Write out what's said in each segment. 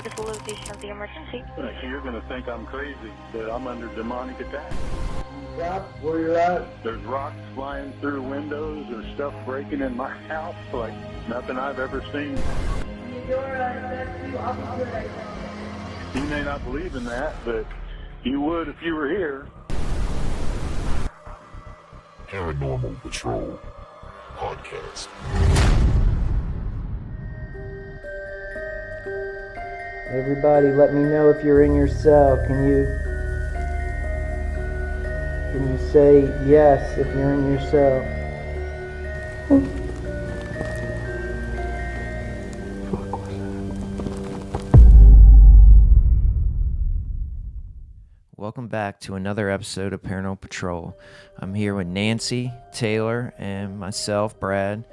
What is the location of the emergency? You're going to think I'm crazy, that I'm under demonic attack. Stop where you're at. There's rocks flying through windows. There's stuff breaking in my house like nothing I've ever seen. You may not believe in that, but you would if you were here. Paranormal Patrol Podcast. Everybody, let me know if you're in your cell. Can you say yes if you're in your cell? Welcome back to another episode of Paranormal Patrol. I'm here with Nancy, Taylor, and myself, Brad.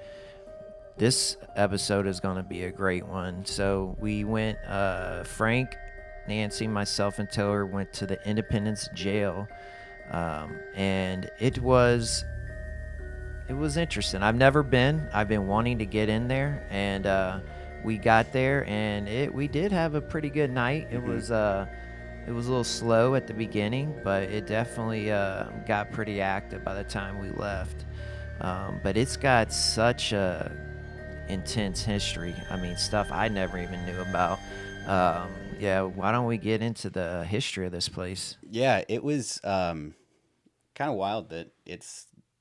This episode is going to be a great one. So we went, Frank, Nancy, myself, and Taylor went to the Independence Jail, and it was interesting. I've never been. I've been wanting to get in there, and we got there, and we did have a pretty good night. It was a little slow at the beginning, but it definitely got pretty active by the time we left. But it's got such a intense history. I mean, stuff I never even knew about. Yeah, why don't we get into the history of this place? Yeah, it was kind of wild that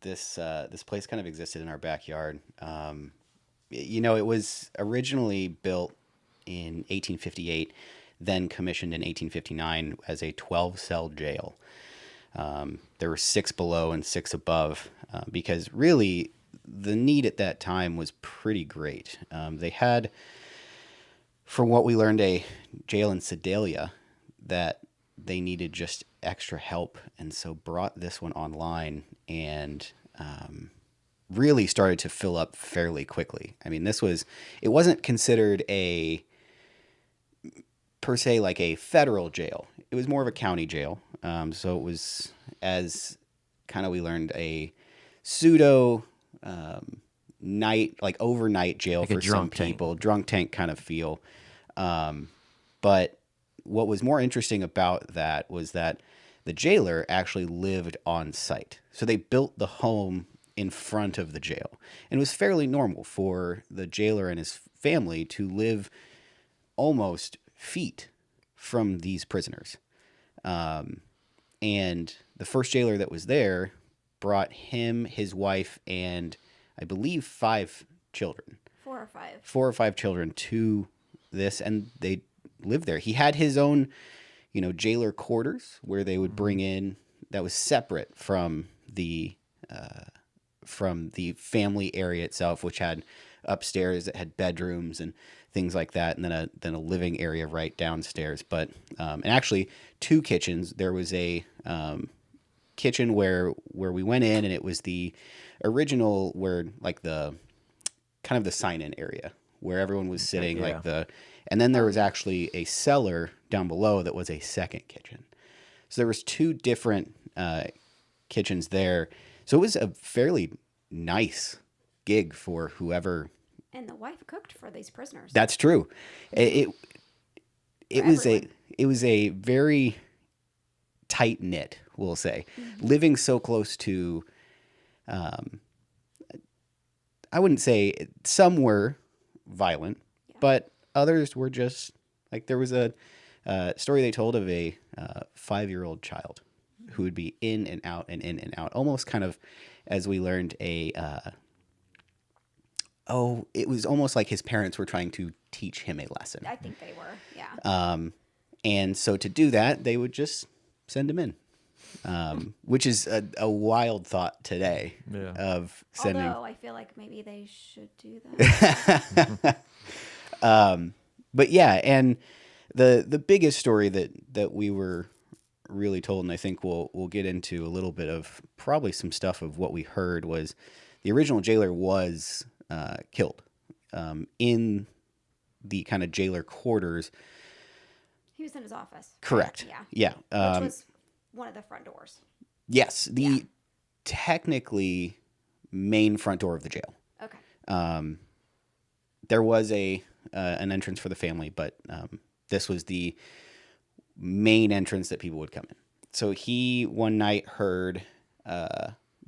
this place kind of existed in our backyard. It was originally built in 1858, then commissioned in 1859 as a 12-cell jail. There were 6 below and 6 above, because really the need at that time was pretty great. They had, from what we learned, a jail in Sedalia that they needed just extra help, and so brought this one online and really started to fill up fairly quickly. I mean, it wasn't considered per se like a federal jail. It was more of a county jail. So it was, as kind of we learned, a pseudo overnight jail like for some people, drunk tank kind of feel. But what was more interesting about that was that the jailer actually lived on site. So they built the home in front of the jail, and it was fairly normal for the jailer and his family to live almost feet from these prisoners. And the first jailer that was there brought him, his wife, and I believe 5 children. 4 or 5. 4 or 5 children to this, and they lived there. He had his own, jailer quarters where they would bring in, that was separate from the family area itself, which had upstairs that had bedrooms and things like that, and then a living area right downstairs. But and actually 2 kitchens. There was a kitchen where we went in, and it was the original, where like the kind of the sign-in area where everyone was sitting, and then there was actually a cellar down below that was a second kitchen. So there was 2 different kitchens there. So it was a fairly nice gig for whoever. And the wife cooked for these prisoners. That's true. It was a very tight knit, we'll say, living so close to. I wouldn't say, some were violent, but others were just like, there was a story they told of a 5-year-old child who would be in and out and in and out, almost kind of, as we learned, it was almost like his parents were trying to teach him a lesson. I think they were, yeah. And so to do that, they would just send him in, which is a wild thought today of sending. Although I feel like maybe they should do that. But yeah, and the biggest story that we were really told, and I think we'll get into a little bit of probably some stuff of what we heard, was the original jailer was killed in the kind of jailer quarters. He was in his office. Correct. Yeah. Yeah. Which was one of the front doors. Yes, technically main front door of the jail. Okay. There was an entrance for the family, but this was the main entrance that people would come in. So he one night heard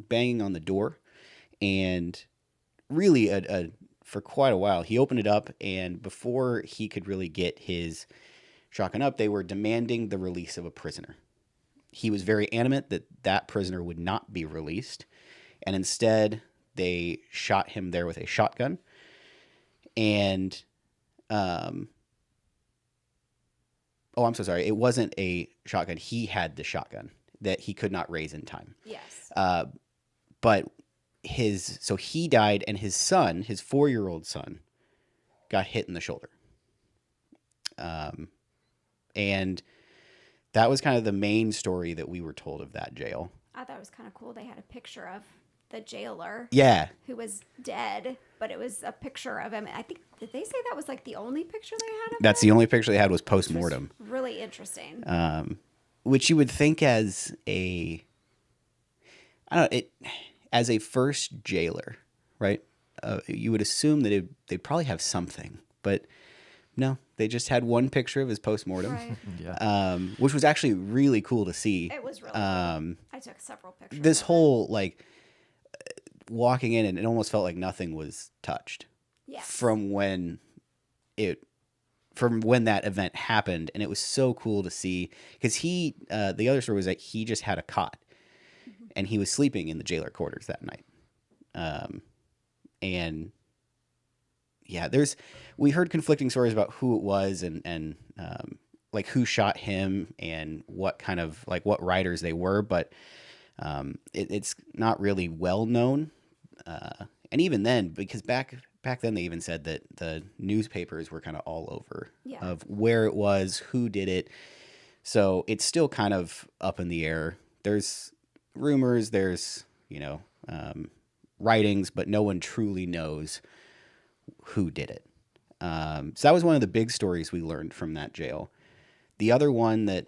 banging on the door, and really for quite a while, he opened it up, and before he could really get his shotgun up, they were demanding the release of a prisoner. He was very adamant that that prisoner would not be released, and instead they shot him there with a shotgun. And I'm so sorry. It wasn't a shotgun. He had the shotgun that he could not raise in time. Yes. But so he died, and his son, his 4-year-old son, got hit in the shoulder. And that was kind of the main story that we were told of that jail. I thought it was kind of cool. They had a picture of the jailer. Yeah. Who was dead, but it was a picture of him. I think, did they say that was like the only picture they had of That's him? the only picture they had was post-mortem. Really interesting. Which you would think as a first jailer, right? You would assume that they'd probably have something, but no, they just had one picture of his post-mortem, Right. Yeah. which was actually really cool to see. It was really cool. I took several pictures. This of whole, like, walking in, and it almost felt like nothing was touched Yes. from when that event happened. And it was so cool to see, because the other story was that he just had a cot, and he was sleeping in the jailer quarters that night. And yeah, we heard conflicting stories about who it was, and like who shot him, and what kind of, like, what riders they were, but it's not really well known. And even then, because back then they even said that the newspapers were kind of all over of where it was, who did it. So it's still kind of up in the air. There's rumors, there's, writings, but no one truly knows who did it. So that was one of the big stories we learned from that jail. The other one that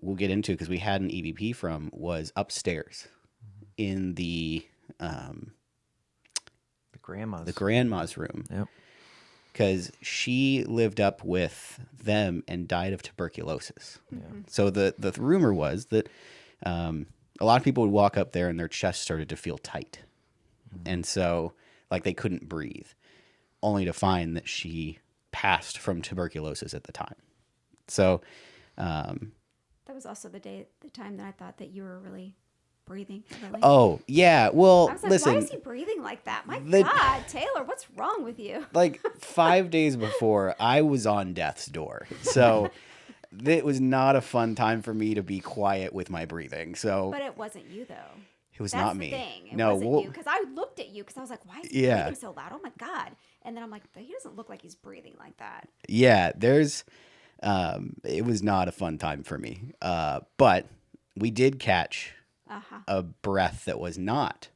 we'll get into, because we had an EVP from, was upstairs in the grandma's room. Yep. Because she lived up with them and died of tuberculosis. Yeah. So the rumor was that a lot of people would walk up there and their chest started to feel tight. And so, like, they couldn't breathe, only to find that she passed from tuberculosis at the time. So that was also the time that I thought that you were really breathing heavily. oh yeah, well, I was like, listen, why is he breathing like that? My God, Taylor, what's wrong with you? like 5 days before, I was on death's door. So it was not a fun time for me to be quiet with my breathing. So But it wasn't you, though. it was That's not the me. thing. It No, wasn't you. Because I looked at you because I was like, why is he breathing so loud? Oh, my God. And then I'm like, he doesn't look like he's breathing like that. Yeah, it was not a fun time for me. But we did catch a breath that was not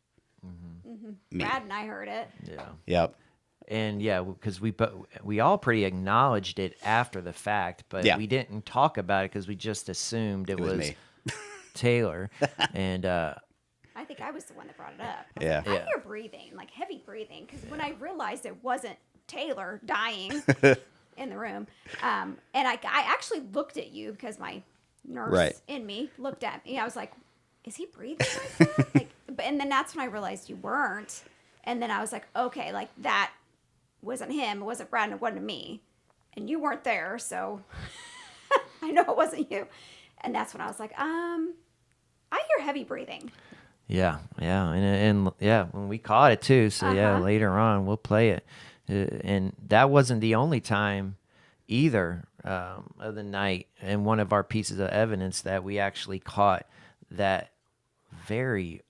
me. Brad and I heard it. Yeah. Yep. And yeah, because we all pretty acknowledged it after the fact, but Yeah. we didn't talk about it because we just assumed it was was me. Taylor. And I think I was the one that brought it up. I was Yeah. like, I Yeah. hear breathing, like heavy breathing, because when I realized it wasn't Taylor dying in the room, and I actually looked at you because my nurse Right. in me looked at me. I was like, is he breathing like that? And then that's when I realized you weren't. And then I was like, okay, like that wasn't him. It wasn't Brad. And it wasn't me. And you weren't there, so I know it wasn't you. And that's when I was like, I hear heavy breathing. yeah, and yeah, when we caught it too. So yeah, later on we'll play it. And that wasn't the only time either of the night. And one of our pieces of evidence that we actually caught that very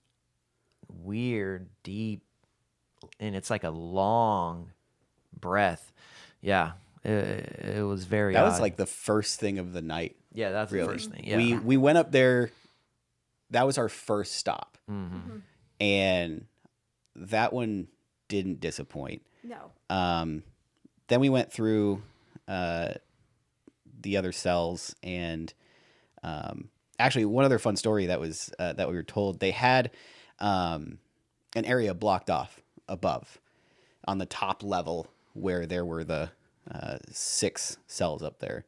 weird, deep, and it's like a long breath. Yeah, it was very That odd. was like the first thing of the night. Yeah, that's Really. the first thing. Yeah. We went up there. That was our first stop. Mm-hmm. And that one didn't disappoint. No. Then we went through the other cells, and actually one other fun story that was that we were told, they had an area blocked off above on the top level where there were the 6 cells up there.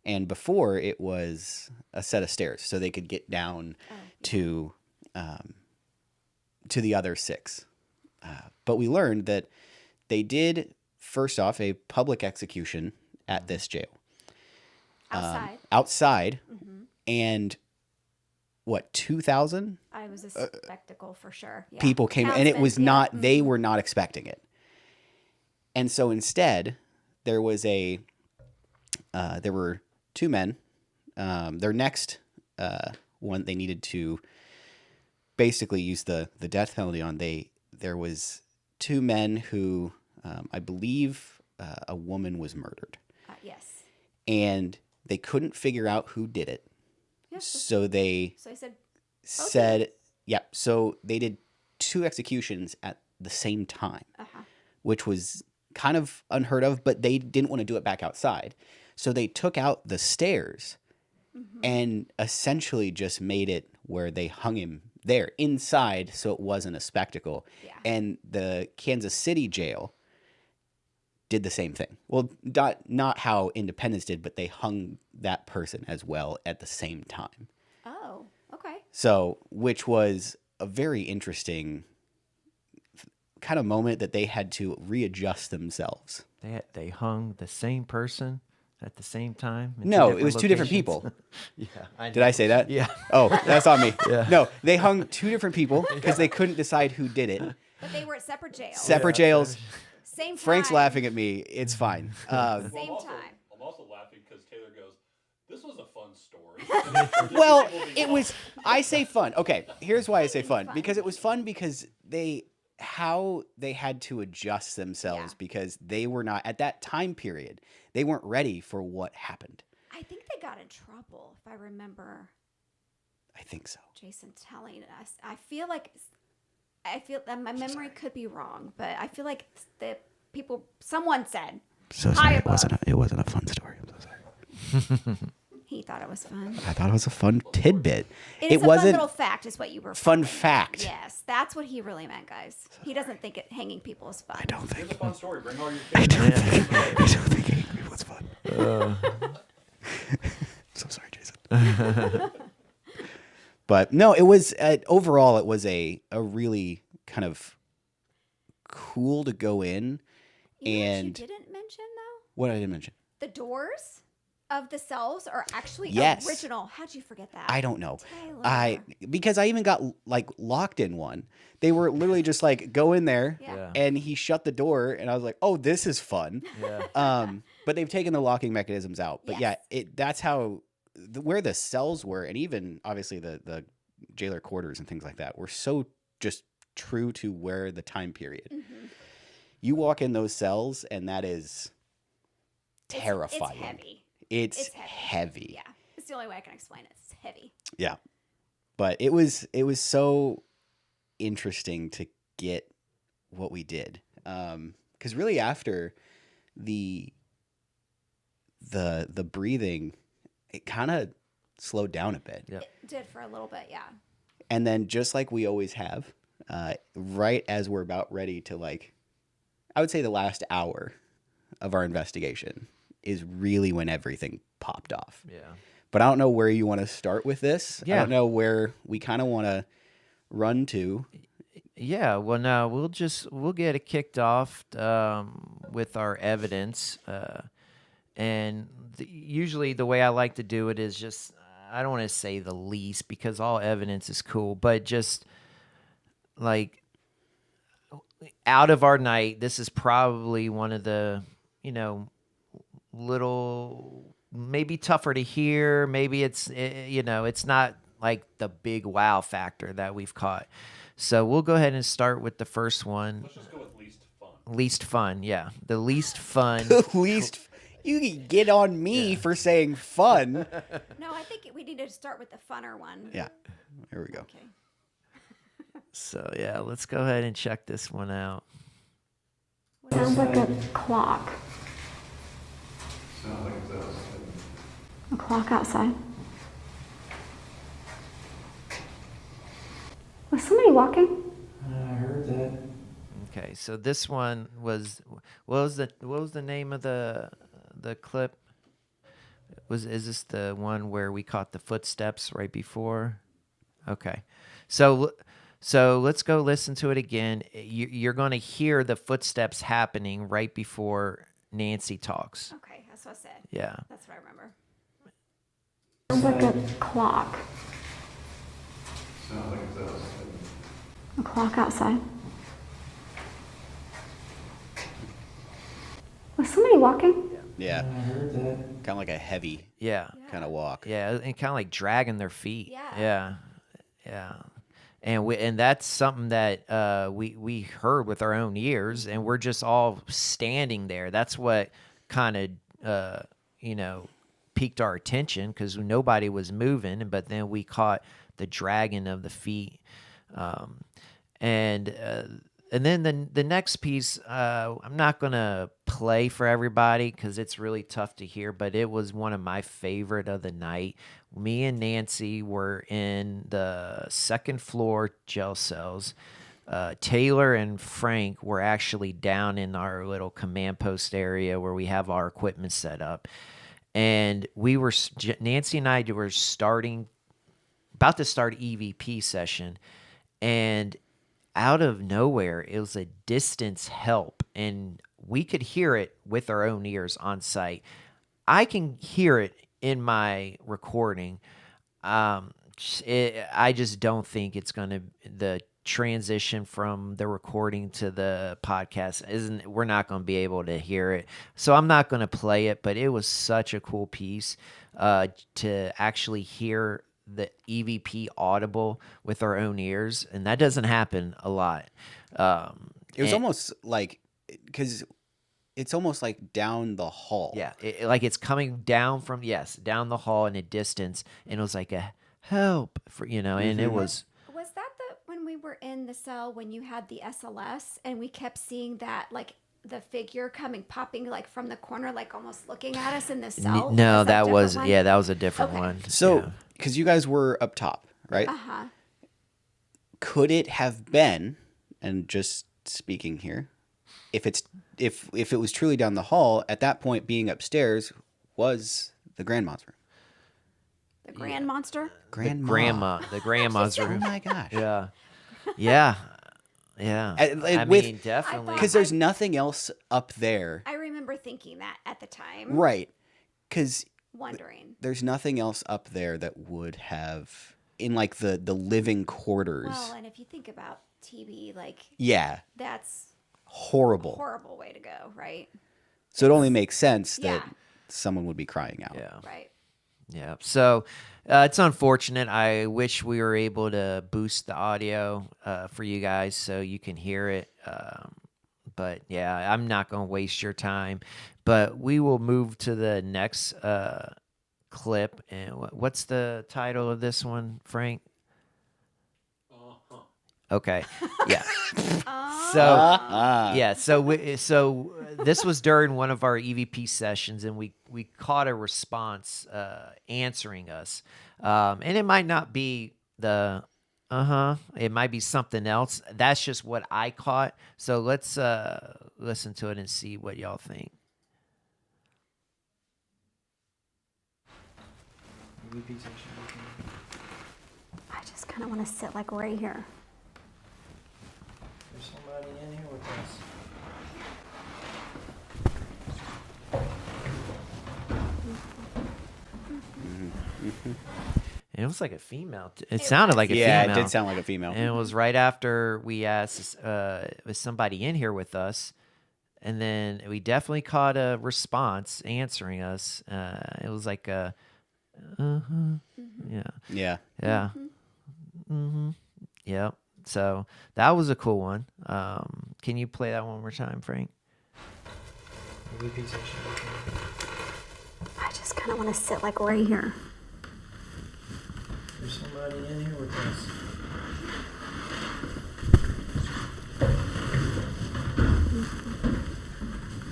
And before it was a set of stairs, so they could get down to the other 6. But we learned that they did, first off, a public execution at this jail. Outside. And what, 2,000? I was a spectacle for sure. Yeah. People came, and it was not, they were not expecting it. And so instead, there was there were 2 men. Their next one, they needed to basically use the death penalty on. There was 2 men who, I believe, a woman was murdered. Yes. And they couldn't figure out who did it. Yes. So they So I said, yep. So they did 2 executions at the same time, which was kind of unheard of, but they didn't want to do it back outside. So they took out the stairs and essentially just made it where they hung him there inside, so it wasn't a spectacle. Yeah. And the Kansas City jail did the same thing. Well, not how Independence did, but they hung that person as well at the same time. Oh, okay. So, which was a very interesting kind of moment that they had to readjust themselves. They hung the same person at the same time? No, it was 2 different people. Yeah. Did I say that? Yeah. Oh, that's on me. Yeah. No, they hung 2 different people because they couldn't decide who did it. But they were at separate jails. Separate jails. Same time. Frank's laughing at me. It's fine. Same time. I'm also laughing because Taylor goes, "This was a fun story." Well, it was. I say fun. Okay, here's why I say fun. Because it was fun because how they had to adjust themselves Yeah. because they were not at that time period. They weren't ready for what happened. I think they got in trouble, if I remember I think so. Jason telling us. I feel that my memory could be wrong, but I feel like someone said. So sorry, it wasn't a fun story. I'm so sorry. He thought it was fun. I thought it was a fun tidbit. It wasn't fun little fact, is what you were. Fun fact. Yes, that's what he really meant, guys. He doesn't think hanging people is fun. I don't think. It's a fun story. Bring all your I kids. don't think hanging people was fun. So sorry, Jason. But no, it was overall. It was a really kind of cool to go in. You know And what you didn't mention though? what I didn't mention. The doors of the cells are actually Yes. original. How'd you forget that? I don't know. Taylor. Because I even got like locked in one. They were literally just like go in there, Yeah. and he shut the door, and I was like, oh, this is fun. Yeah. But they've taken the locking mechanisms out. But Yes. yeah, that's how where the cells were, and even obviously the jailer quarters and things like that were so just true to where the time period. Mhm. You walk in those cells, and that is terrifying. It's heavy. It's It's heavy. heavy. Yeah, it's the only way I can explain it. It's heavy. Yeah. But it was so interesting to get what we did. Because really after the breathing, it kind of slowed down a bit. Yep. It did for a little bit, yeah. And then just like we always have, right as we're about ready to I would say the last hour of our investigation is really when everything popped off. Yeah. But I don't know where you want to start with this. I Yeah. don't know where we kind of want to run to. Yeah, well, no, we'll get it kicked off with our evidence, and usually the way I like to do it is just I don't want to say the least because all evidence is cool, but just like out of our night, this is probably one of the little maybe tougher to hear. Maybe it's it's not like the big wow factor that we've caught. So we'll go ahead and start with the first one. Let's just go with least fun. Least fun, yeah. The least fun. At least you can get on me for saying fun. No, I think we need to start with the funner one. Yeah. Here we go. Okay. So yeah, let's go ahead and check this one out. Sounds like a clock. A clock outside. Was somebody walking? I heard that. Okay, so this one was what was the name of the the clip? Is this the one where we caught the footsteps right before? Okay. So let's go listen to it again. You're going to hear the footsteps happening right before Nancy talks. Okay, that's what I said. Yeah. That's what I remember. Sounds like a clock. A clock outside. Was somebody walking? Yeah. I heard that. Kind of like a heavy Yeah. kind of walk. Yeah, and kind of like dragging their feet. Yeah. Yeah. And that's something that we heard with our own ears, and we're just all standing there. That's what kind of piqued our attention, because nobody was moving, but then we caught the dragging of the feet, and then the next piece, I'm not gonna play for everybody because it's really tough to hear, but it was one of my favorite of the night. Me and Nancy were in the second floor jail cells. Taylor and Frank were actually down in our little command post area where we have our equipment set up. And Nancy and I were about to start EVP session, and out of nowhere, it was a distance help, and we could hear it with our own ears on site. I can hear it in my recording. I just don't think it's going to, the transition from the recording to the podcast we're not going to be able to hear it. So I'm not going to play it, but it was such a cool piece to actually hear the EVP audible with our own ears, and that doesn't happen a lot. It was almost like, because it's almost like down the hall. Yeah, like it's coming down down the hall in a distance, and it was like a help for and it was. Was that when we were in the cell when you had the SLS and we kept seeing that like the figure popping like from the corner, like almost looking at us in the cell? No, that was one? that was a different one. So, because you guys were up top, right? Uh-huh. Could it have been, and just speaking here, if it was truly down the hall, at that point being upstairs was the grandma's room? The grand monster? The grandma's Oh room. my gosh. Yeah. I mean, definitely. Because there's nothing else up there. I remember thinking that at the time. Right. Because Wondering. there's nothing else up there that would have, in like the living quarters. Well, and if you think about TB, like, yeah, that's horrible. a horrible way to go, right? So it only makes sense that Yeah. someone would be crying out. Yeah. Right. Yeah. So it's unfortunate. I wish we were able to boost the audio for you guys so you can hear it. But yeah, I'm not going to waste your time. But we will move to the next clip. And what's the title of this one, Frank? Okay. Yeah. So this was during one of our EVP sessions, and we caught a response answering us, and it might not be the it might be something else. That's just what I caught. So let's listen to it and see what y'all think. EVP session. I just kind of want to sit like right here. There's somebody in here with us. And it was like a female. It sounded like a female. Yeah, it did sound like a female. And it was right after we asked, was somebody in here with us? And then we definitely caught a response answering us. It was like a, yeah. Yeah. Yeah. Yep. So that was a cool one. Can you play that one more time, Frank? I just kind of want to sit like right here. There's somebody in here with us.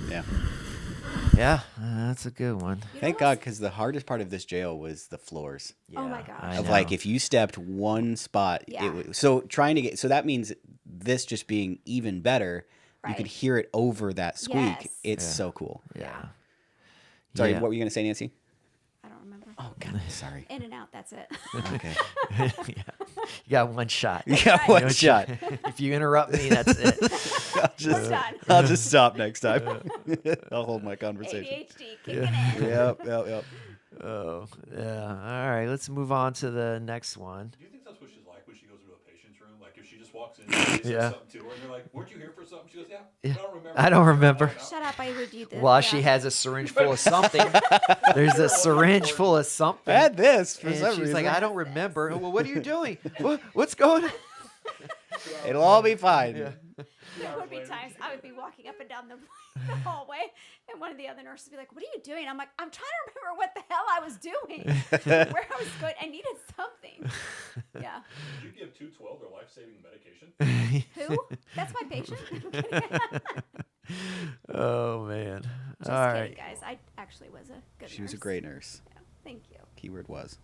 Yeah. Yeah, that's a good one. Thank God, because the hardest part of this jail was the floors. Oh my gosh. I Of know. like, if you stepped one spot, Yeah. it was, so that means this just being even better, you could Right. hear it over that squeak. Yes. It's so cool. Yeah. Sorry, Yeah. what were you going to say, Nancy? I don't remember. Oh, God, sorry. In and out. That's it. Okay. Yeah. You got one shot. You got one shot. If you interrupt me, that's it. We're done. I'll just stop next time. I'll hold my conversation. ADHD kicking in. Yep. Oh, yeah. All right, let's move on to the next one. Do you think that's what she's like when she goes into a patient's room? Like if she just walks in and they say Yeah. something to her and they're like, weren't you here for something? She goes, yeah. Yeah. I don't remember. I don't remember. Shut up! I reviewed this. While Yeah. she has a syringe full of something. There's a syringe full of something. I had this for And some she's reason. like, I don't remember. Well, what are you doing? What's going on? It'll all be fine. Yeah. There would be times I would be walking up and down the hallway, and one of the other nurses would be like, "What are you doing?" I'm like, "I'm trying to remember what the hell I was doing, where I was going. I needed something." Yeah. Did you give 212 their life-saving medication? Who? That's my patient. Oh, man. Just All kidding, right. guys. I actually was a good She was a nurse. great nurse. Yeah, thank you. Keyword was.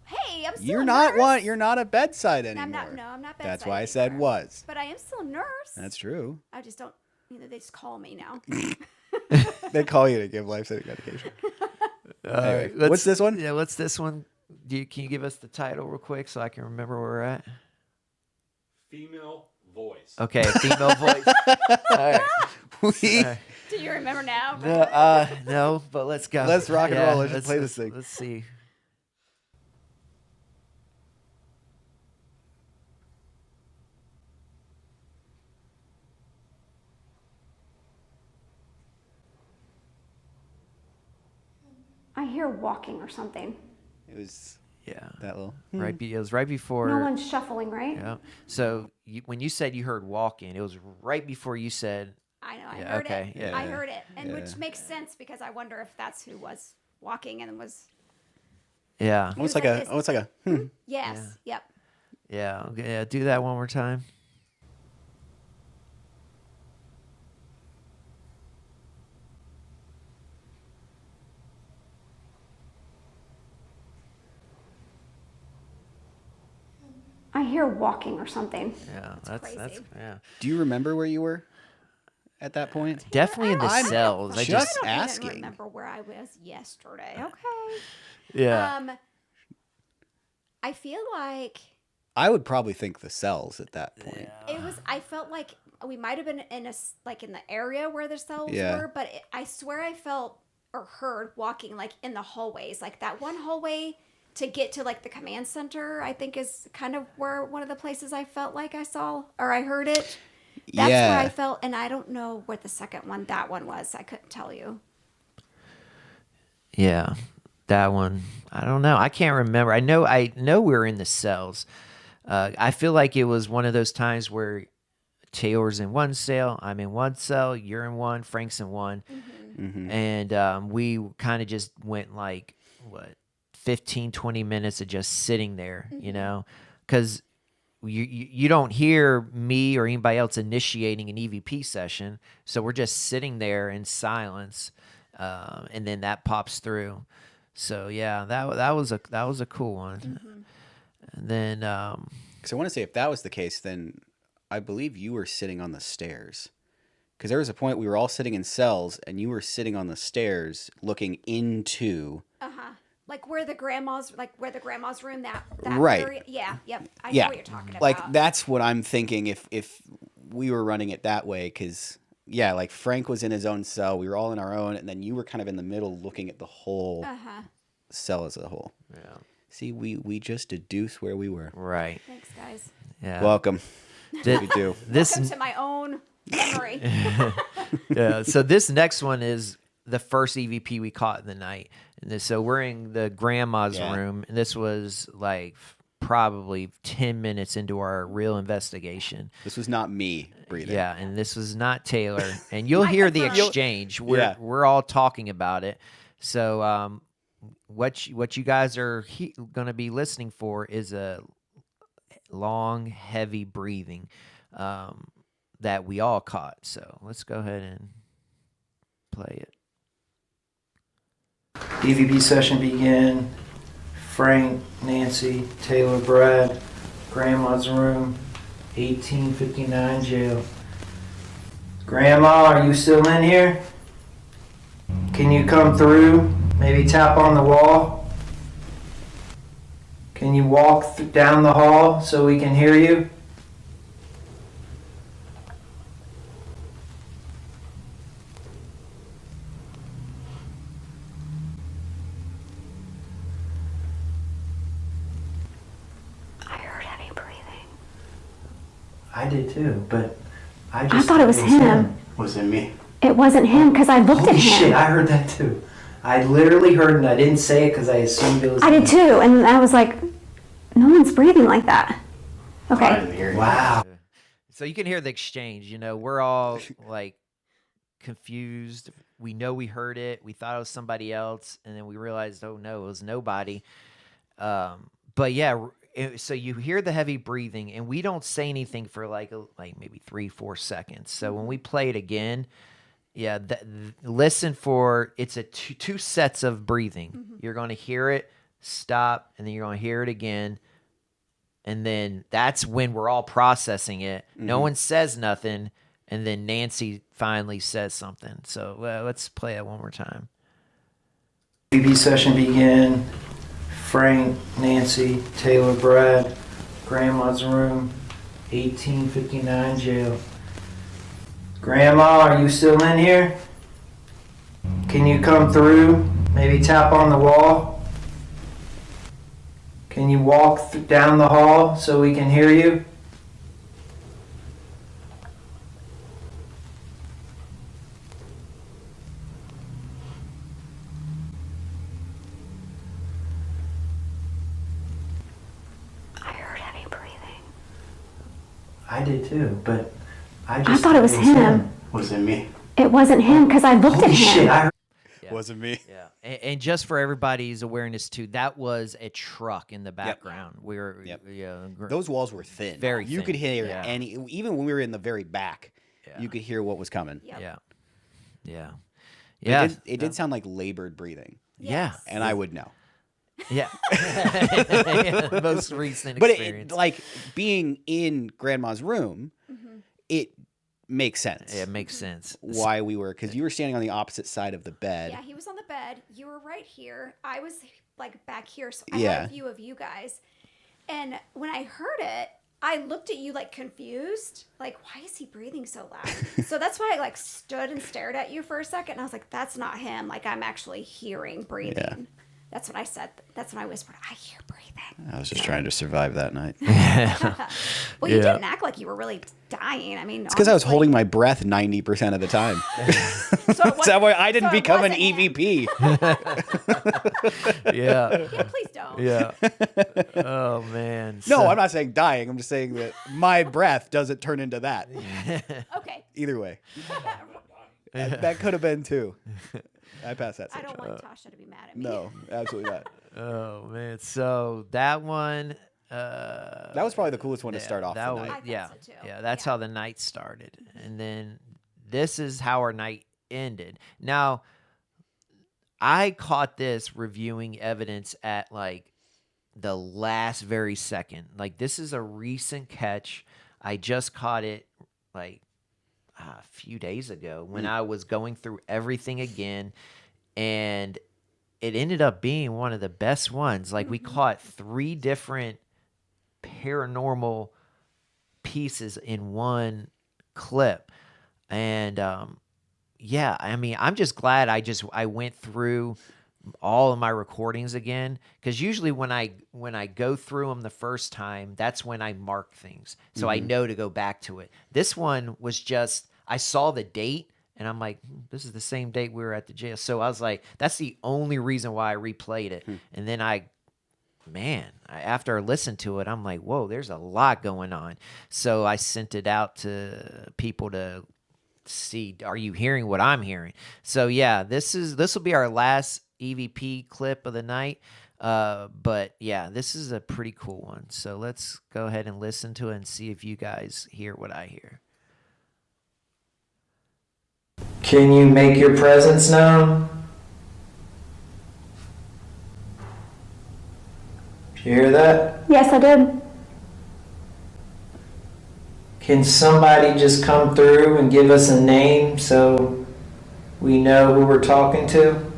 Hey, I'm still You're a not nurse. one. You're not a bedside anymore. I'm not. No, I'm not. That's bedside why I said anymore. was. But I am still a nurse. That's true. I just don't. They just call me now. They call you to give life-saving medication. Anyway, let's- what's this one? Yeah, what's this one? Can you give us the title real quick so I can remember where we're at? Female voice. Okay, female voice. All right. We- Do you remember now? No, but let's go. Let's rock and roll. Let's just play this thing. Let's see. I hear walking or something. It was Yeah. that little. It was right before. No one's shuffling, right? Yeah. So when you said you heard walking, it was right before you said. I know. I Yeah, heard okay, it. yeah. I heard it, and Yeah. which makes sense because I wonder if that's who was walking and was. Yeah. Almost like like a. this. Almost like a. Yes. Yep. Yeah. Okay, yeah. Do that one more time. I hear walking or something. Yeah. That's crazy. yeah. Do you remember where you were at that point? Definitely in the I'm cells. I just just. I don't asking. even remember where I was yesterday. Okay. Yeah. I feel like I would probably think the cells at that point. it was. I felt like we might have been in in the area where the cells Yeah. were, but I swear I felt or heard walking like in the hallways, like that one hallway to get to like the command center. I think is kind of where one of the places I felt like I saw or I heard it. That's where I felt, and I don't know what the second one, that one was. I couldn't tell you. Yeah. That one, I don't know. I can't remember. I know we were in the cells. I feel like it was one of those times where Taylor's in one cell, I'm in one cell, you're in one, Frank's in one, and we kind of just went like 15, 20 minutes of just sitting there, you know, because you don't hear me or anybody else initiating an EVP session, so we're just sitting there in silence, and then that pops through. So yeah, that was a cool one. And then Because I want to say, if that was the case, then I believe you were sitting on the stairs. Because there was a point we were all sitting in cells, and you were sitting on the stairs looking into. Like where the grandma's room, that Right. area. Yeah, yep. I know Yeah, what you're talking about. like that's what I'm thinking. If we were running it that way, because yeah, like Frank was in his own cell, we were all in our own, and then you were kind of in the middle, looking at the whole cell as a whole. yeah, See, we just deduce where we were. right, Thanks, guys. yeah. Welcome. Did- We do. this Welcome to my own memory. yeah. So this next one is the first EVP we caught in the night, and so we're in the grandma's Yeah. room, and this was like probably 10 minutes into our real investigation. This was not me breathing. Yeah, and this was not Taylor, and you'll hear the confirm. exchange. Yeah. We're all talking about it. So what you guys are going to be listening for is a long, heavy breathing that we all caught. So let's go ahead and play it. EVP session began. Frank, Nancy, Taylor, Brad, Grandma's room, 1859 jail. Grandma, are you still in here? Can you come through? Maybe tap on the wall? Can you walk down the hall so we can hear you? I heard heavy breathing. I did too, but I thought it was him. Was it me? It wasn't him because I looked at Holy him. shit, I heard that too. I literally heard, and I didn't say it because I assumed it was I did too, and I was like, no one's breathing like that. I Okay. didn't hear you. Wow. So you can hear the exchange. You know, we're all like confused. We know we heard it. We thought it was somebody else, and then we realized, oh no, it was nobody. But yeah, so you hear the heavy breathing, and we don't say anything for like maybe 3-4 seconds. So when we play it again, yeah, listen for it's a two sets of breathing. You're going to hear it stop, and then you're going to hear it again. And then that's when we're all processing it. No one says nothing. And then Nancy finally says something. So let's play it one more time. BB session begin. Frank, Nancy, Taylor, Brad, Grandma's room, 1859 jail. Grandma, are you still in here? Can you come through? Maybe tap on the wall? Can you walk down the hall so we can hear you? I heard heavy breathing. I did too, but I thought it was him. Was it me? It wasn't him because I looked at Holy him. shit, I heard. Yeah. Was it me? Yeah. And just for everybody's awareness too, that was a truck in the background. We were, yeah. Those walls were thin. Very You thin, could hear yeah. any, even when we were in the very back, Yeah. you could hear what was coming. Yep. Yeah. Yeah. It Yeah. It did sound like labored breathing, Yeah. and I would know. Yeah. Most recent But experience. like being in Grandma's room, it makes sense. Yeah, it makes sense. Why we were, because you were standing on the opposite side of the bed. Yeah, he was on the bed. You were right here. I was like back here, so I Yeah. had a view of you guys. And when I heard it, I looked at you like confused, like why is he breathing so loud? So that's why I like stood and stared at you for a second. And I was like, that's not him. Like I'm actually hearing breathing. Yeah. That's what I said. That's when I whispered, I hear breathing. I was just trying to survive that night. Well, you Yeah. didn't act like you were really dying. I mean, It's because I was honestly. holding my breath 90% of the time. So it That's why I wasn't- didn't so it become an wasn't him. EVP. Yeah. Yeah, please don't. Yeah. Oh man. No, I'm not saying dying. I'm just saying that my breath doesn't turn into that. Okay. Either way. That could have been too. I passed that I section. don't want Tasha to be mad at me. No, absolutely not. Oh man. So that one. That was probably the coolest one to start off the was, night. I thought yeah. so, too. Yeah. That's Yeah. how the night started, and then this is how our night ended. Now, I caught this reviewing evidence at like the last very second. Like this is a recent catch. I just caught it like a few days ago when I was going through everything again, and it ended up being one of the best ones. Like we caught 3 different paranormal pieces in one clip, and yeah, I mean, I'm just glad I went through all of my recordings again, because usually when I go through them the first time, that's when I mark things, so I know to go back to it. This one was just I saw the date and I'm like, this is the same date we were at the jail, so I was like, that's the only reason why I replayed it. And then after I listened to it, I'm like, whoa, there's a lot going on. So I sent it out to people to see, are you hearing what I'm hearing? So yeah, this will be our last EVP clip of the night. But yeah, this is a pretty cool one. So let's go ahead and listen to it and see if you guys hear what I hear. Can you make your presence known? Did you hear that? Yes, I did. Can somebody just come through and give us a name so we know who we're talking to?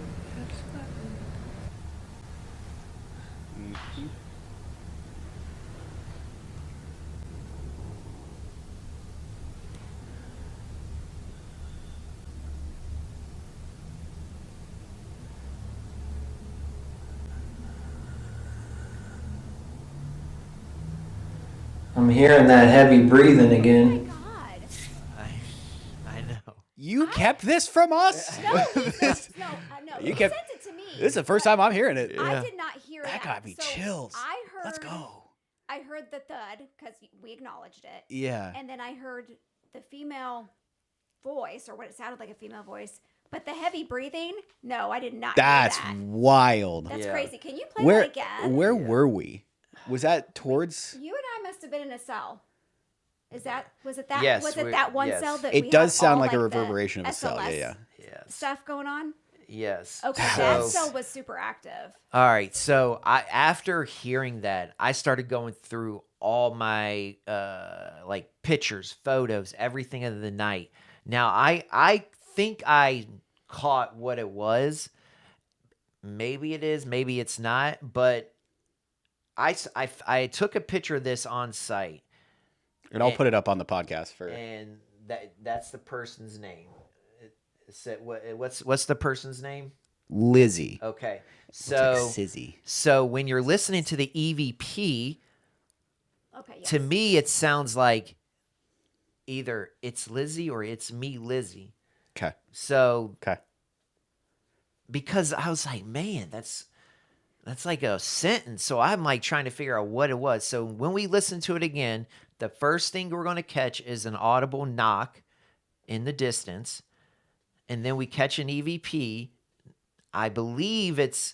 I'm hearing that heavy breathing again. I know. You kept this from us? No, no. You You kept- sent it to me. This is the first time I'm hearing it. I did not hear That got me So chills. I heard. Let's go. I heard the thud because we acknowledged it. Yeah. And then I heard the female voice, or what it sounded like a female voice. But the heavy breathing, no, I did not That's hear that. wild. That's Yeah. crazy. Can you play Where that again? where were we? Was that towards? You and I must have been in a cell. Was it that? Yes, was it we- that one yes. cell that It we does have sound all, like a the reverberation of a cell. SLS Yeah, Yes. stuff going on? Yes. Okay, So- that cell was super active. All right. So after hearing that, I started going through all my like pictures, photos, everything of the night. Now I think I caught what it was. Maybe it is, maybe it's not, but I took a picture of this on site, and I'll put it up on the podcast for. and that's the person's name. It said what's the person's name? Lizzie. Okay. Looks So like Sizzy. so when you're listening to the EVP, Okay, to me it sounds like either it's Lizzie or it's me, Lizzie. Okay. So Okay. because I was like, man, that's like a sentence. So I'm like trying to figure out what it was. So when we listen to it again, the first thing we're going to catch is an audible knock in the distance. And then we catch an EVP. I believe it's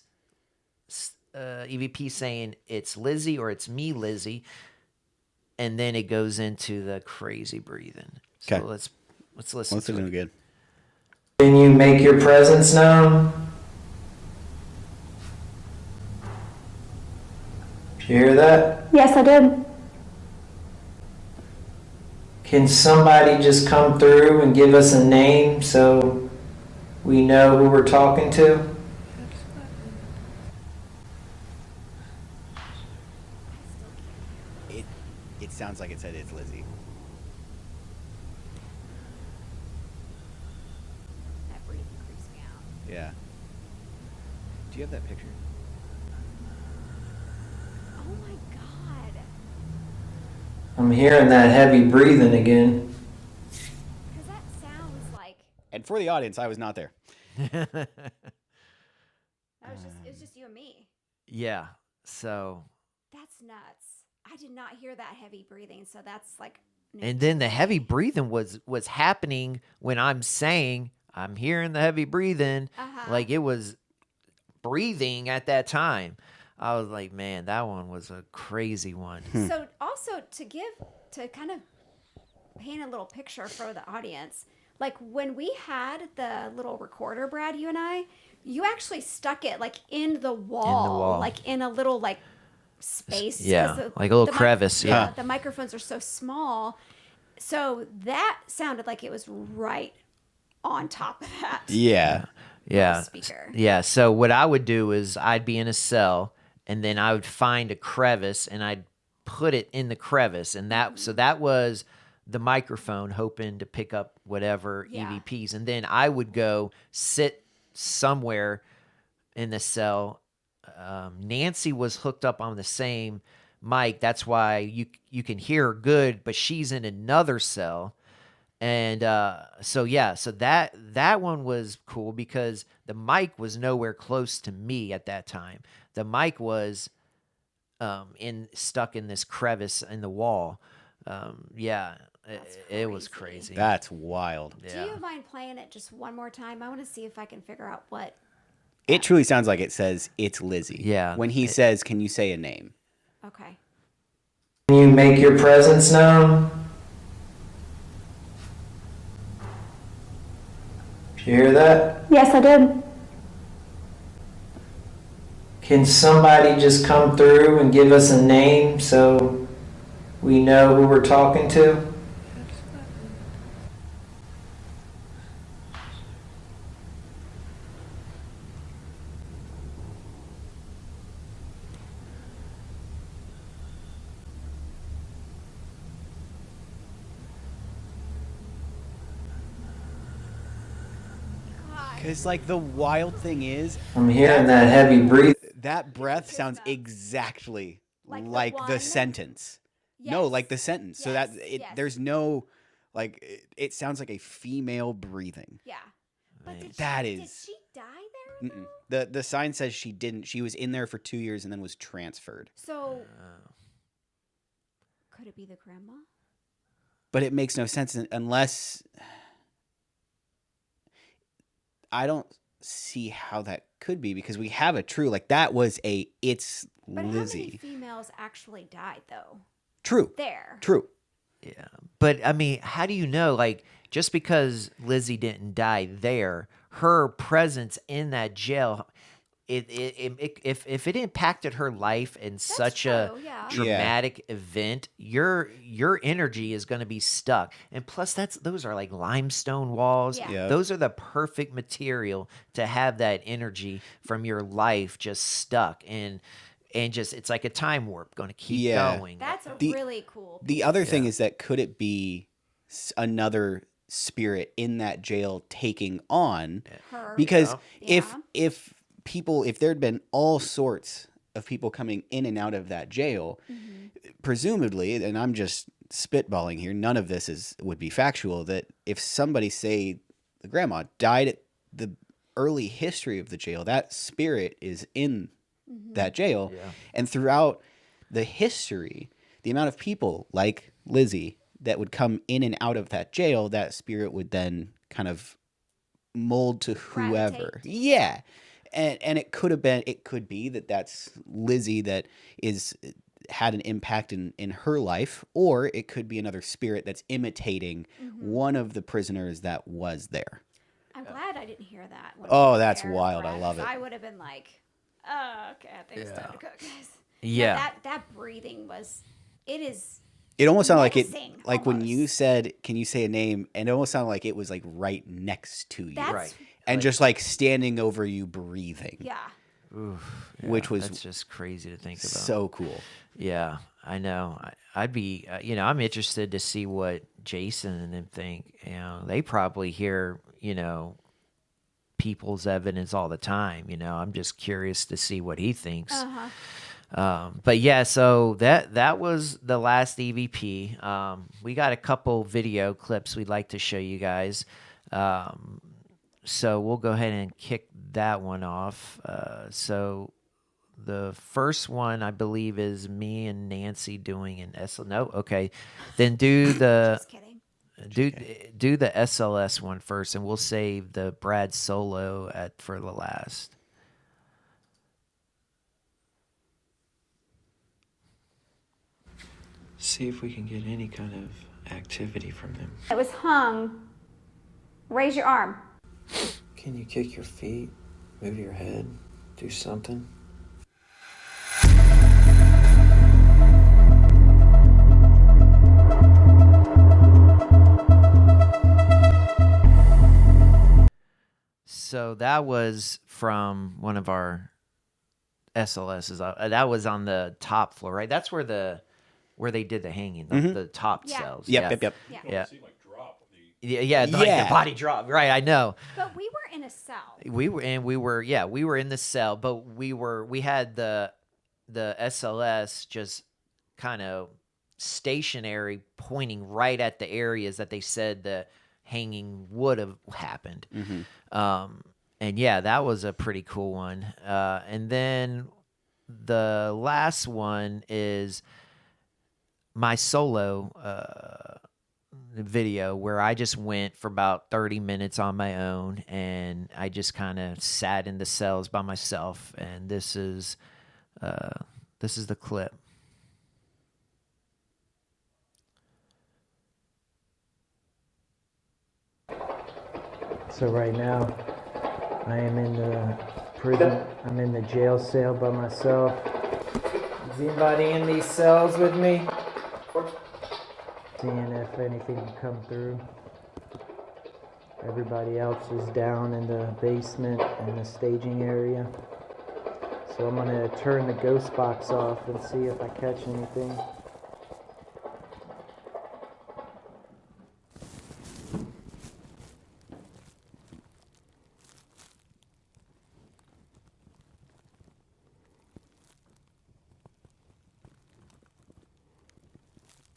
EVP saying it's Lizzie or it's me, Lizzie. And then it goes into the crazy breathing. So Okay. let's listen Listen to to it. it again. Can you make your presence known? Did you hear that? Yes, I did. Can somebody just come through and give us a name so we know who we're talking to? It sounds like it said it's Lizzie. That breathing creeps me out. Yeah. Do you have that picture? Oh my god. I'm hearing that heavy breathing again. Because that sounds like And for the audience, I was not there. it was just you and me. Yeah. So That's nuts. I did not hear that heavy breathing, so that's like new and to then the me. heavy breathing was happening when I'm saying I'm hearing the heavy breathing. Uh-huh. Like it was breathing at that time. I was like, man, that one was a crazy one. So also to kind of paint a little picture for the audience, like when we had the little recorder, Brad, you and I, you actually stuck it like in the wall, like in a little like space. Yeah, 'cause like a little the crevice, yeah. The microphones are so small. So that sounded like it was right on top of that. Yeah. Yeah. Speaker. Yeah. So what I would do is I'd be in a cell and then I would find a crevice and I'd put it in the crevice. And that was the microphone hoping to pick up whatever Yeah. EVPs. And then I would go sit somewhere in the cell. Nancy was hooked up on the same mic. That's why you can hear her good, but she's in another cell. And so that one was cool because the mic was nowhere close to me at that time. The mic was stuck in this crevice in the wall. It was crazy. That's wild. Yeah. Do you mind playing it just one more time? I want to see if I can figure out what. It truly sounds like it says it's Lizzie. Yeah. When he says, "Can you say a name?" Okay. Can you make your presence known? Did you hear that? Yes, I did. Can somebody just come through and give us a name so we know who we're talking to? Because, like, the wild thing is, I'm hearing that heavy breathing. that breath sounds exactly Like like the the one? sentence. No, like the Yes. sentence. So Yes, that it yes. there's no, like, it sounds like a female breathing. Yeah. But did That did is- she die there? Mm-mm. The sign says she didn't. She was in there for 2 years and then was transferred. So could it be the grandma? But it makes no sense unless I don't see how that could be, because we have a true, like, that was it's But how many Lizzie. females actually died though? True. There. True. Yeah. But I mean, how do you know? Like, just because Lizzie didn't die there, her presence in that jail, if it impacted her life in such a true, yeah. dramatic event, your energy is going to be stuck. And plus, those are like limestone walls. Yeah. Yep. Those are the perfect material to have that energy from your life just stuck and just it's like a time warp going to keep Yeah. going. That's a The- really cool. The other thing is that could it be another spirit in that jail taking on? Her. Because Yeah. if there had been all sorts of people coming in and out of that jail, presumably, and I'm just spitballing here, none of this would be factual, that if somebody, say the grandma, died at the early history of the jail, that spirit is in that jail. Yeah. And throughout the history, the amount of people like Lizzie that would come in and out of that jail, that spirit would then kind of mold to whoever. Gravitate. Yeah. And it could be that that's Lizzie that had an impact in her life, or it could be another spirit that's imitating one of the prisoners that was there. I'm glad I didn't hear that. When Oh, we were that's there, wild. I Brad, love 'cause it. I would have been like, oh, okay, I think it's time to cook, guys. Yeah. That breathing it is. It almost sounded menacing, like when you almost. said, "Can you say a name?" And it almost sounded like it was like right next to you, That's, Right. and Like- just like standing over you, breathing. Yeah. Oof, Which was that's just crazy to think about. So cool. Yeah, I know. I'd be, I'm interested to see what Jason and them think. You know, they probably hear, people's evidence all the time. I'm just curious to see what he thinks. But yeah, so that was the last EVP. We got a couple video clips we'd like to show you guys. So we'll go ahead and kick that one off. So the first one, I believe, is me and Nancy doing an SL. No, okay. Then do the Just kidding. do the SLS one first, and we'll save the Brad solo for the last. See if we can get any kind of activity from them. It was hung. Raise your arm. Can you kick your feet, move your head, do something? So that was from one of our SLSs. That was on the top floor, right? That's where they did the hanging, the top Yeah. cells. Yep. Yeah. Yeah. See, like, drop the Yeah, like Yeah. the body drop. Right, I know. But we were in a cell. We were in the cell, but we had the SLS just kind of stationary, pointing right at the areas that they said the hanging would have happened. And yeah, that was a pretty cool one. And then the last one is my solo video, where I just went for about 30 minutes on my own, and I just kind of sat in the cells by myself. And this is the clip. So right now, I am in the prison. I'm in the jail cell by myself. Is anybody in these cells with me? Seeing if anything can come through. Everybody else is down in the basement in the staging area. So I'm gonna turn the ghost box off and see if I catch anything.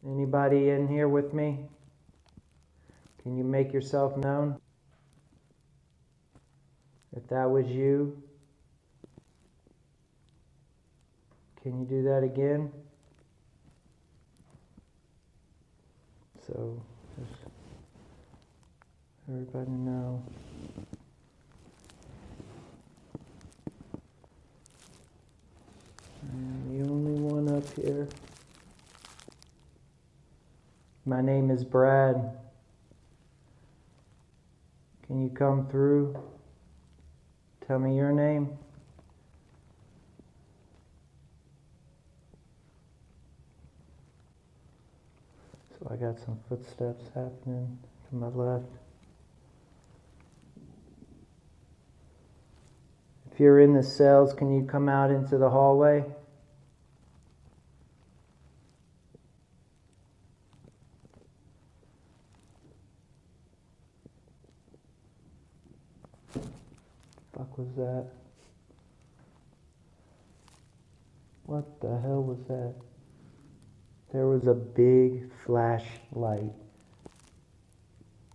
Anybody in here with me? Can you make yourself known? If that was you, can you do that again? So, just everybody know. I'm the only one up here. My name is Brad. Can you come through? Tell me your name. So I got some footsteps happening to my left. If you're in the cells, can you come out into the hallway? Fuck was that? What the hell was that? There was a big flashlight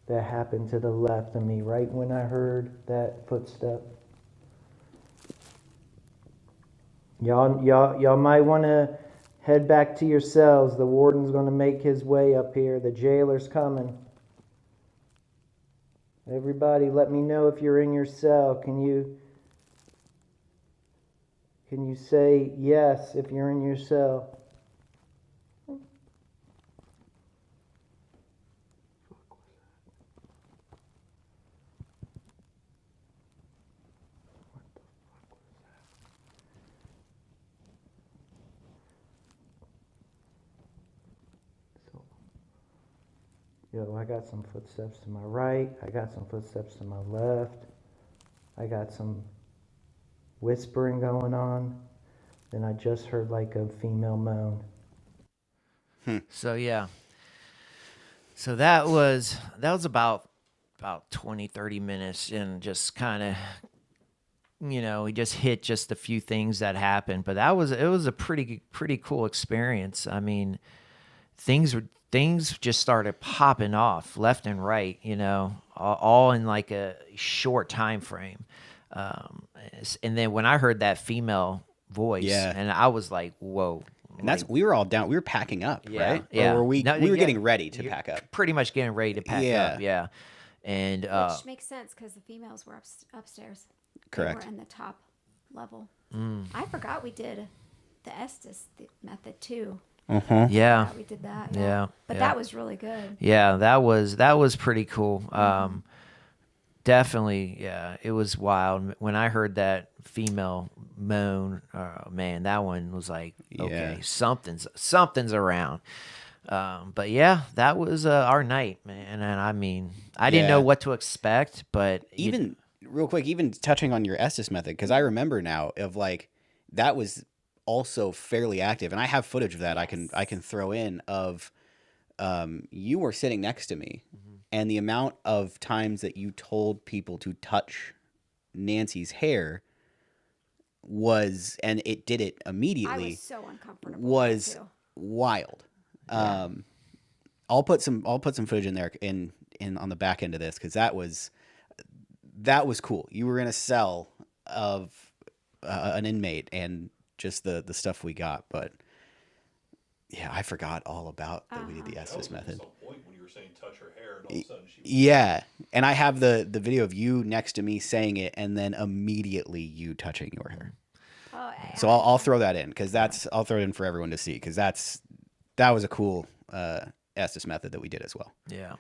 that happened to the left of me right when I heard that footstep. Y'all might want to head back to your cells. The warden's going to make his way up here. The jailer's coming. Everybody, let me know if you're in your cell. Can you say yes if you're in your cell? Yo, I got some footsteps to my right. I got some footsteps to my left. I got some whispering going on. Then I just heard like a female moan. So yeah. So that was about 20, 30 minutes, and just kind of, we just hit just a few things that happened, but it was a pretty cool experience. I mean, things just started popping off left and right, all in like a short time frame. And then when I heard that female voice, and I was like, whoa. And we were all down. We were packing up, right? Yeah. Or we were getting ready to pack up. Pretty much getting ready to pack up, yeah. And which makes sense because the females were upstairs. Correct. They were in the top level. I forgot we did the Estes method too. Yeah. We did that. Yeah. But that was really good. Yeah, that was pretty cool. Definitely, yeah, it was wild. When I heard that female moan, man, that one was like, okay, something's around. But yeah, that was our night, man. And I mean, I didn't know what to expect, but even real quick, even touching on your Estes method, because I remember now of like that was also fairly active, and I have footage of that. Yes. I can throw in of you were sitting next to me, and the amount of times that you told people to touch Nancy's hair and it did it immediately. I was so uncomfortable. Was wild. Yeah. I'll put some footage in there in on the back end of this, because that was cool. You were in a cell of an inmate and just the stuff we got, but yeah, I forgot all about that we did the Estes method. Some point when you were saying touch her hair, and all of a sudden she was... Yeah, and I have the video of you next to me saying it, and then immediately you touching your hair. Oh, yeah. So I'll throw that in, because I'll throw it in for everyone to see, because that was a cool Estes method that we did as well. Yeah.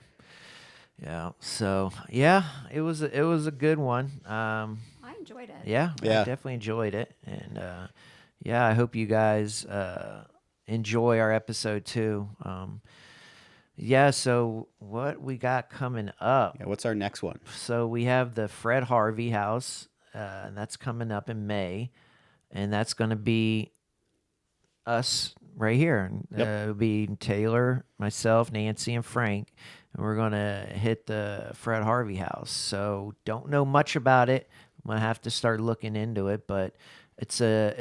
Yeah. So yeah, it was a good one. I enjoyed it. Yeah. I definitely enjoyed it, and yeah, I hope you guys enjoy our episode too. Yeah. So what we got coming up? Yeah. What's our next one? So we have the Fred Harvey house, and that's coming up in May, and that's going to be us right here. It'll be Taylor, myself, Nancy, and Frank, and we're going to hit the Fred Harvey house. So don't know much about it. I'm going to have to start looking into it, but it's not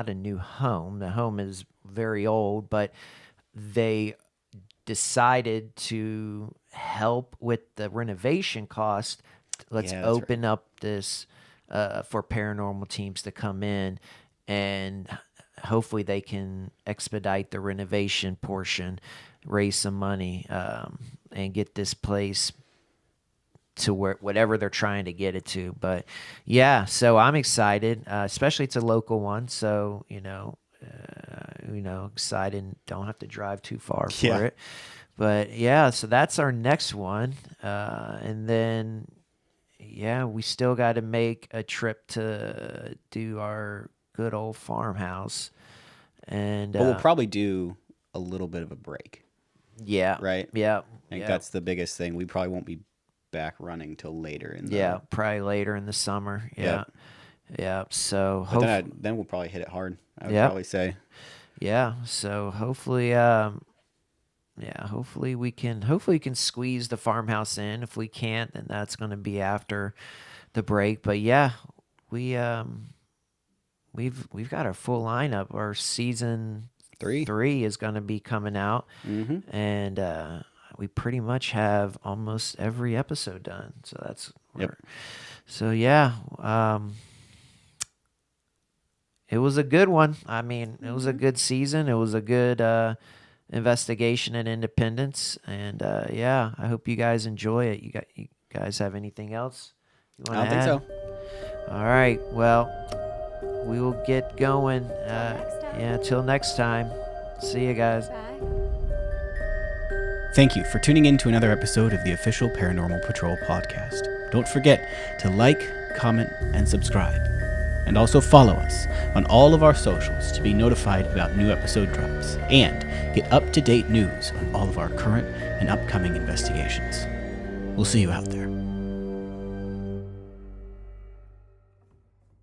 a new home. The home is very old, but they decided to help with the renovation cost. Let's Yeah, that's right. open up this for paranormal teams to come in, and hopefully they can expedite the renovation portion, raise some money, and get this place to where whatever they're trying to get it to. But yeah, so I'm excited, especially it's a local one. So, excited. Don't have to drive too far for Yeah. it. But yeah, so that's our next one. And then, yeah, we still got to make a trip to do our good old farmhouse. And But we'll probably do a little bit of a break. yeah, Right? yeah, I think yeah. that's the biggest thing. We probably won't be back running till later in the Probably later in the summer. Yeah. Yep. Yeah. So But then we'll probably hit it hard. I would Yep. probably say. yeah. So hopefully hopefully we can squeeze the farmhouse in. If we can't, then that's going to be after the break. But yeah, we've got our full lineup. Our season 3 is going to be coming out. Mm-hmm. And we pretty much have almost every episode done. So that's So yeah, it was a good one. I mean, it was a good season. It was a good investigation and independence. And yeah, I hope you guys enjoy it. You guys have anything else you I want don't to think add? So. All right. Well, we will get going. Till next time. See you guys. Bye. Thank you for tuning in to another episode of the official Paranormal Patrol podcast. Don't forget to like, comment, and subscribe. And also follow us on all of our socials to be notified about new episode drops and get up-to-date news on all of our current and upcoming investigations. We'll see you out there.